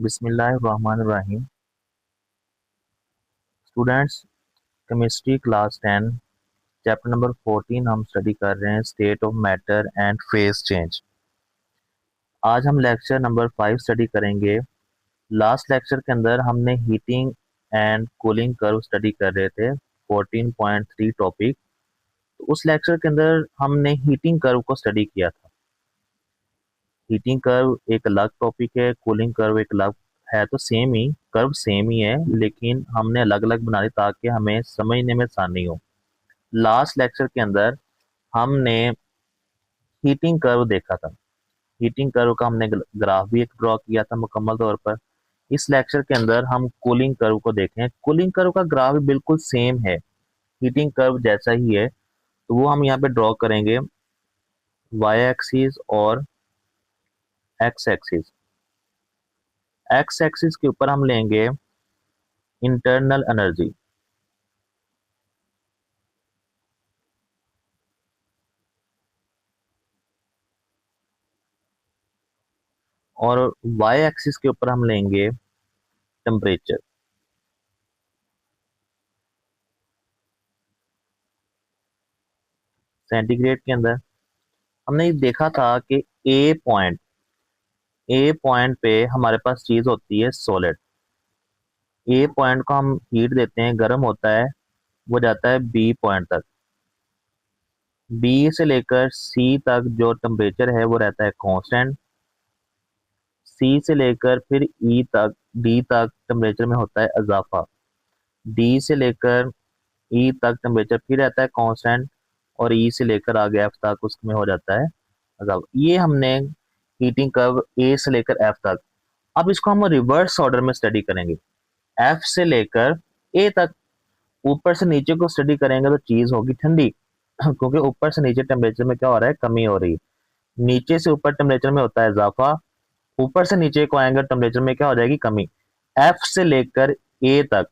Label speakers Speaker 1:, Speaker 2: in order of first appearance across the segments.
Speaker 1: बिस्मिल्लाहिर्रहमानिर्रहीम। Students, chemistry class 10 chapter number 14 हम study कर रहे हैं, state of matter and phase change. आज हम लेक्चर नंबर 5 स्टडी करेंगे। लास्ट लेक्चर के अंदर हमने heating and cooling curve study कर रहे थे, 14.3 टॉपिक। तो उस लेक्चर के अंदर हमने हीटिंग कर्व को स्टडी किया था। हीटिंग कर्व एक अलग टॉपिक है, कूलिंग कर्व एक अलग है। तो सेम ही कर्व सेम ही है, लेकिन हमने अलग अलग बना दी ताकि हमें समझने में आसानी हो। लास्ट लेक्चर के अंदर हमने हीटिंग कर्व देखा था। हीटिंग कर्व का हमने ग्राफ भी एक ड्रॉ किया था मुकम्मल तौर पर। इस लेक्चर के अंदर हम कूलिंग कर्व को देखें। कूलिंग कर्व का ग्राफ भी बिल्कुल सेम है, हीटिंग कर्व जैसा ही है। तो वो हम यहाँ पे ड्रॉ करेंगे, वाई एक्सिस और एक्स एक्सिस। एक्स एक्सिस के ऊपर हम लेंगे इंटरनल एनर्जी, और वाई एक्सिस के ऊपर हम लेंगे टेम्परेचर। सेंटीग्रेड के अंदर हमने ये देखा था कि ए पॉइंट पे हमारे पास चीज होती है सॉलिड। ए पॉइंट को हम हीट देते हैं, गर्म होता है, वो जाता है बी पॉइंट तक। बी से लेकर सी तक जो टेम्परेचर है वो रहता है कांस्टेंट। सी से लेकर फिर ई तक, डी तक टेम्परेचर में होता है इजाफा। डी से लेकर ई तक टेम्परेचर फिर रहता है कांस्टेंट, और ई से लेकर आगे एफ तक उसमें हो जाता है इजाफा। ये हमने हीटिंग कर्व ए से लेकर एफ तक। अब इसको हम रिवर्स ऑर्डर में स्टडी करेंगे, एफ से लेकर ए तक। ऊपर से नीचे को स्टडी करेंगे तो चीज होगी ठंडी क्योंकि ऊपर से नीचे टेम्परेचर में क्या हो रहा है, कमी हो रही है। नीचे से ऊपर टेम्परेचर में होता है इजाफा, ऊपर से नीचे को आएंगे टेम्परेचर में क्या हो जाएगी, कमी। एफ से लेकर ए तक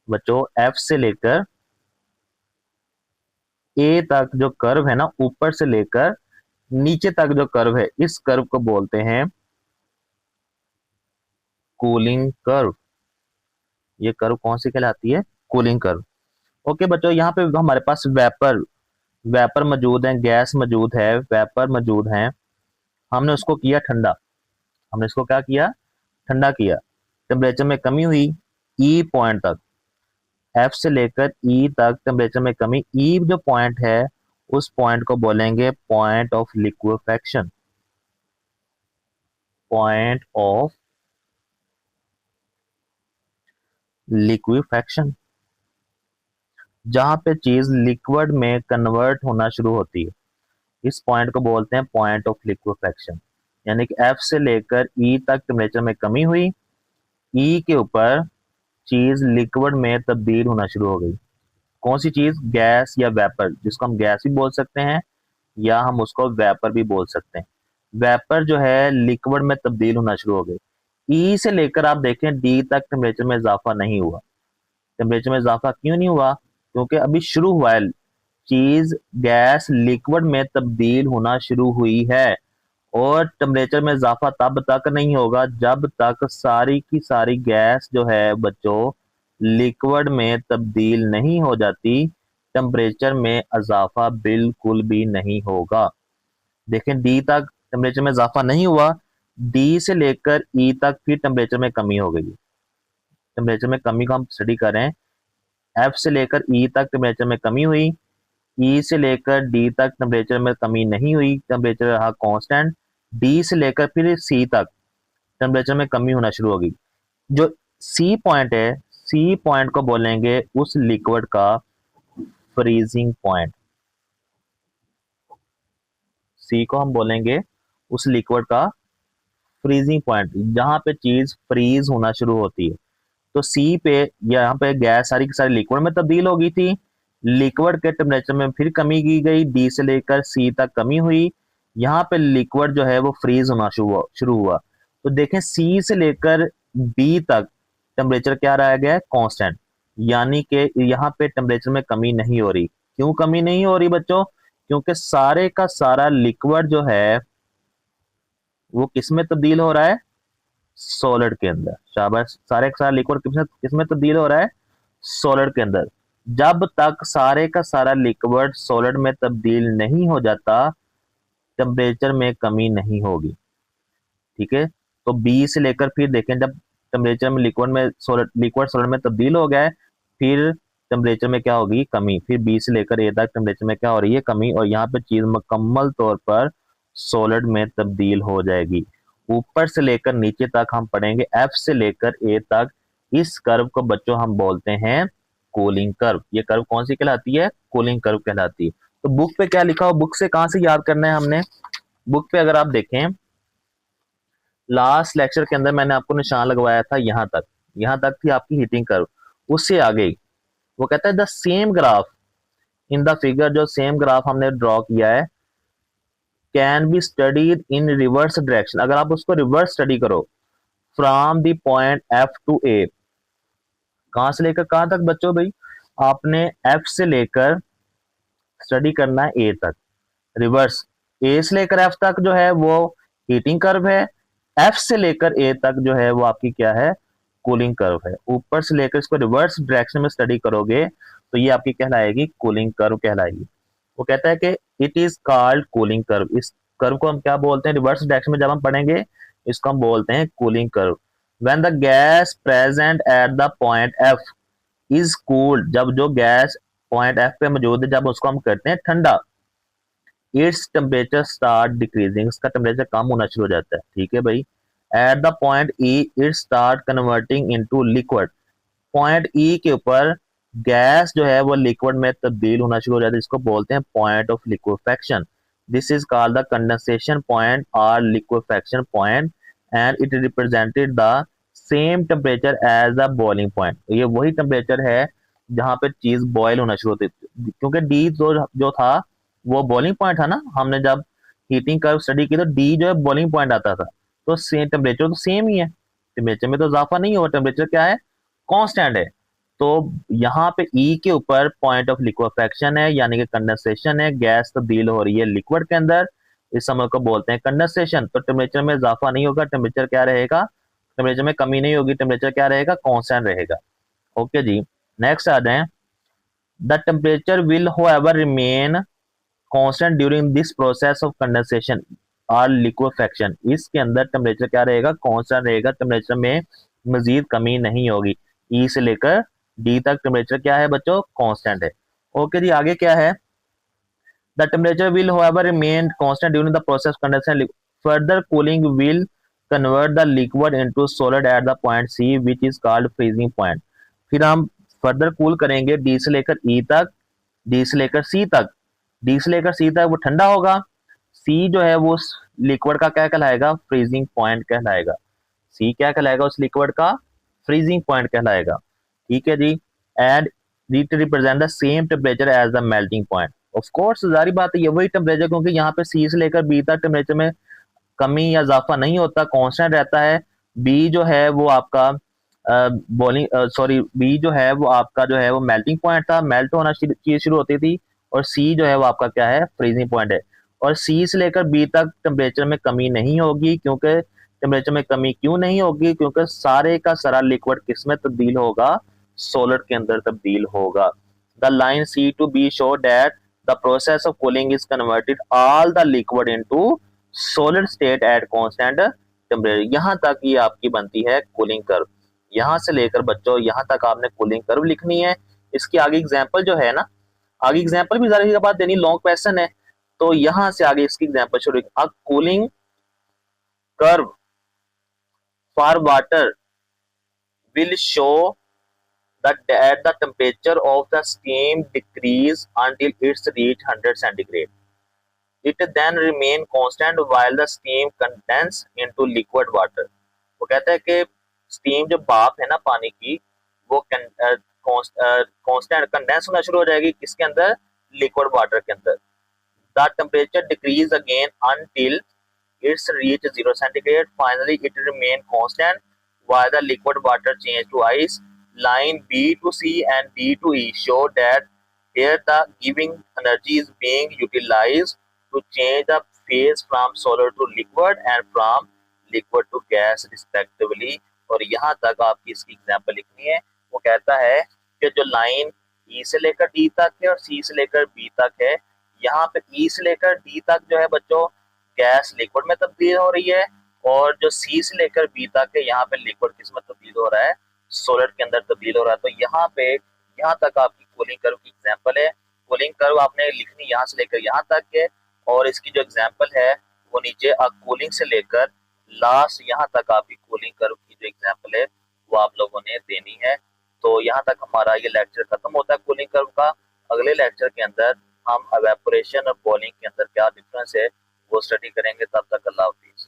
Speaker 1: बच्चों, एफ से लेकर ए तक जो कर्व है ना, ऊपर से लेकर नीचे तक जो कर्व है, इस कर्व को बोलते हैं कूलिंग कर्व। ये कर्व कौन सी कहलाती है, कूलिंग कर्व। ओके बच्चों, यहाँ पे हमारे पास वेपर वेपर मौजूद है, गैस मौजूद है, वेपर मौजूद है। हमने उसको किया ठंडा, हमने इसको क्या किया, ठंडा किया। टेम्परेचर में कमी हुई ई पॉइंट तक, एफ से लेकर ई तक टेम्परेचर में कमी। ई जो पॉइंट है उस पॉइंट को बोलेंगे point of liquefaction. Point of liquefaction, जहां पे चीज लिक्विड में कन्वर्ट होना शुरू होती है, इस पॉइंट को बोलते हैं पॉइंट ऑफ लिक्विफेक्शन। यानी कि एफ से लेकर ई तक टेम्परेचर में कमी हुई, ई के ऊपर चीज लिक्विड में तब्दील होना शुरू हो गई। कौन सी चीज, गैस या वेपर, जिसको हम गैस भी बोल सकते हैं या हम उसको वेपर भी बोल सकते हैं। वेपर जो है लिक्विड में तब्दील होना शुरू हो गई। ई से लेकर आप देखें डी तक टेम्परेचर में इजाफा नहीं हुआ। टेम्परेचर में इजाफा क्यों नहीं हुआ, क्योंकि अभी शुरू हुआ है, चीज गैस लिक्विड में तब्दील होना शुरू हुई है। और टेम्परेचर में इजाफा तब तक नहीं होगा जब तक सारी की सारी गैस जो है बच्चों लिक्विड में तब्दील नहीं हो जाती। टेम्परेचर में इजाफा बिल्कुल भी नहीं होगा। देखें डी तक टेम्परेचर में इजाफा नहीं हुआ, डी से लेकर ई तक फिर टेम्परेचर में कमी हो गई। टेम्परेचर में कमी को हम स्टडी करें, एफ से लेकर ई तक टेम्परेचर में कमी हुई, ई से लेकर डी तक टेम्परेचर में कमी नहीं हुई, टेम्परेचर रहा कांस्टेंट। डी से लेकर फिर सी तक टेम्परेचर में कमी होना शुरू होगी। जो सी पॉइंट है, सी पॉइंट को बोलेंगे उस लिक्विड का फ्रीजिंग पॉइंट। सी को हम बोलेंगे उस लिक्विड का फ्रीजिंग पॉइंट, जहां पे चीज फ्रीज होना शुरू होती है। तो सी पे, यहाँ पे गैस सारी की सारी लिक्विड में तब्दील हो गई थी, लिक्विड के टेम्परेचर में फिर कमी की गई, डी से लेकर सी तक कमी हुई, यहाँ पे लिक्विड जो है वो फ्रीज होना शुरू हुआ। तो देखें सी से लेकर बी तक टेम्परेचर क्या रह गया है, कांस्टेंट। यानी कि यहाँ पे टेम्परेचर में कमी नहीं हो रही। क्यों कमी नहीं हो रही बच्चों, क्योंकि सारे का सारा लिक्विड जो है वो किस में तब्दील हो रहा है, सॉलिड के अंदर। शाबाश, सारे का सारा लिक्विड किसमें तब्दील हो रहा है? सॉलिड के अंदर। जब तक सारे का सारा लिक्विड सॉलिड में तब्दील नहीं हो जाता, टेम्परेचर में कमी नहीं होगी। ठीक है, तो बी से लेकर फिर देखें, जब टेम्परेचर में लिक्विड सॉलिड में तब्दील हो गया है, फिर टेम्परेचर में क्या होगी? कमी। फिर बी से लेकर ए तक टेम्परेचर में क्या हो रही है? कमी। और यहाँ पे चीज मुकम्मल तौर पर सॉलिड में तब्दील हो जाएगी। ऊपर से लेकर नीचे तक हम पढ़ेंगे, एफ से लेकर ए तक। इस कर्व को बच्चों हम बोलते हैं कूलिंग कर्व। ये कर्व कौन सी कहलाती है? कूलिंग कर्व कहलाती है। तो बुक पे क्या लिखा हो? बुक से कहां से याद करना है हमने? बुक पे अगर आप देखें, लास्ट लेक्चर के अंदर मैंने आपको निशान लगवाया था यहां तक थी आपकी हीटिंग कर्व। उससे आगे वो कहता है the same graph in the figure, जो सेम ग्राफ हमने ड्रॉ किया है, can be studied in reverse direction. अगर आप उसको रिवर्स स्टडी करो, from the point F to A. कहां से लेकर कहां तक बच्चों? भाई आपने एफ से लेकर स्टडी करना है ए तक, रिवर्स। ए से लेकर एफ तक जो है वो हीटिंग कर्व है, एफ से लेकर ए तक जो है वो आपकी क्या है? कूलिंग कर्व है। ऊपर से लेकर इसको रिवर्स डायरेक्शन में स्टडी करोगे तो ये आपकी कहलाएगी कूलिंग कर्व कहलाएगी। वो कहता है कि it is called cooling curve. इस कर्व को हम क्या बोलते हैं? रिवर्स डायरेक्शन में जब हम पढ़ेंगे इसको हम बोलते हैं cooling curve. When the gas present at the point F is cooled, जब जो गैस पॉइंट एफ पे मौजूद है, जब उसको हम करते हैं ठंडा, इट्स टेम्परेचर स्टार्ट डिक्रीजिंग, इसका टेम्परेचर कम होना शुरू हो जाता है। ठीक है भाई। Eight the point E it start converting into liquid. Point ई के ऊपर गैस जो है वो लिक्विड में तब्दील होना शुरू हो जाता है, इसको बोलते हैं point of liquefaction. This is called the condensation point और liquefaction point, and it represented the same temperature as the boiling point. ये वही टेम्परेचर है जहां पे चीज बॉयल होना शुरू होती है, क्योंकि डी जो था वो बॉइलिंग पॉइंट था ना। हमने जब हीटिंग कर्व स्टडी की तो डी जो है बॉइलिंग पॉइंट आता था, तो सेम टेम्परेचर तो सेम ही है, टेम्परेचर में तो इजाफा नहीं हुआ, टेम्परेचर क्या है? कांस्टेंट है। तो यहाँ पे ई के ऊपर पॉइंट ऑफ लिक्विफेक्शन है, यानी कि कंडेंसेशन है, गैस तब्दील हो रही है लिक्विड के अंदर, इस समय को बोलते हैं कंडेंसेशन। तो टेम्परेचर में इजाफा नहीं होगा, टेम्परेचर क्या रहेगा? टेम्परेचर में कमी नहीं होगी, टेम्परेचर क्या रहेगा? कांस्टेंट रहेगा। ओके जी, नेक्स्ट आ जाए। The temperature will however remain constant during this process of condensation और लिक्विफेक्शन। इसके अंदर टेम्परेचर क्या रहेगा? कांस्टेंट रहेगा, टेम्परेचर में मजीद कमी नहीं होगी। ई से लेकर डी तक टेम्परेचर क्या है बच्चों? कांस्टेंट है। ओके जी, आगे क्या है? The temperature will however remain constant during the process condensation, further cooling will convert the liquid into solid at the point C which is called freezing point. फिर हम फर्दर कूल करेंगे D से लेकर ई तक, D से लेकर सी तक। D से लेकर सी तक वो ठंडा होगा, सी जो है वो लिक्विड का क्या कहलाएगा? फ्रीजिंग पॉइंट कहलाएगा। सी क्या कहलाएगा? उस लिक्विड का फ्रीजिंग पॉइंट कहलाएगा। ठीक है जी। And it represent the same temperature as the melting point. Of course जारी बात है, ये वही टेम्परेचर, क्योंकि यहाँ पे सी से लेकर बी तक टेम्परेचर में कमी या इजाफा नहीं होता, कांस्टेंट रहता है। बी जो है वो आपका बी जो है वो आपका जो है वो मेल्टिंग पॉइंट था, मेल्ट होना चीज शुरू होती थी। और सी जो है वो आपका क्या है? फ्रीजिंग पॉइंट है। और सी से लेकर बी तक टेम्परेचर में कमी नहीं होगी, क्योंकि टेम्परेचर में कमी क्यों नहीं होगी? क्योंकि सारे का सारा लिक्विड किस में तब्दील होगा? सॉलिड के अंदर तब्दील होगा। The line C to B show that the process of cooling is converted all the liquid into solid state at constant temperature. यहां तक ये आपकी बनती है कूलिंग कर्व। यहां से लेकर बच्चों यहां तक आपने कूलिंग कर्व लिखनी है। इसकी आगे एग्जांपल जो है ना, आगे एग्जांपल भी ज़रा सी बात देनी, लॉन्ग क्वेश्चन है, तो यहां से आगे इसकी एग्जांपल शुरू। A cooling curve for water will show that the temperature of the steam decrease until it's reach 100 centigrade. It then remain constant while the steam condense into liquid water. वो कहता है कि स्टीम जो भाप है ना पानी की, वो कांस्टेंट कंडेंस होना शुरू हो जाएगी किसके अंदर? लिक्विड वाटर के अंदर। The temperature decrease again until it's reach 0 centigrade. Finally, it remain constant while the liquid water change to ice. Line B to C and D to E show that here the giving energy is being utilized to change the phase from solid to liquid and from liquid to gas respectively. और यहाँ तक आपकी इसकी example लिखनी है। वो कहता है कि जो लाइन ई से लेकर डी तक है और सी से लेकर बी तक है, यहाँ पे ई से लेकर डी तक जो है बच्चों गैस लिक्विड में तब्दील हो रही है, और जो सी से लेकर बी तक है यहाँ पे लिक्विड किस में तब्दील हो रहा है, सॉलिड के अंदर तब्दील हो रहा है। तो यहाँ पे यहाँ तक आपकी कूलिंग कर्व की एग्जांपल है। कूलिंग कर्व आपने लिखनी यहाँ से लेकर यहाँ तक है, और इसकी जो एग्जांपल है वो नीचे कूलिंग से लेकर लास्ट यहाँ तक आपकी कूलिंग कर्व की जो एग्जांपल है वो आप लोगों ने देनी है। तो यहाँ तक हमारा ये लेक्चर खत्म होता है कूलिंग कर्व का। अगले लेक्चर के अंदर हम इवेपोरेशन और बॉइलिंग के अंदर क्या डिफरेंस है वो स्टडी करेंगे। तब तक अल्लाह हाफिज।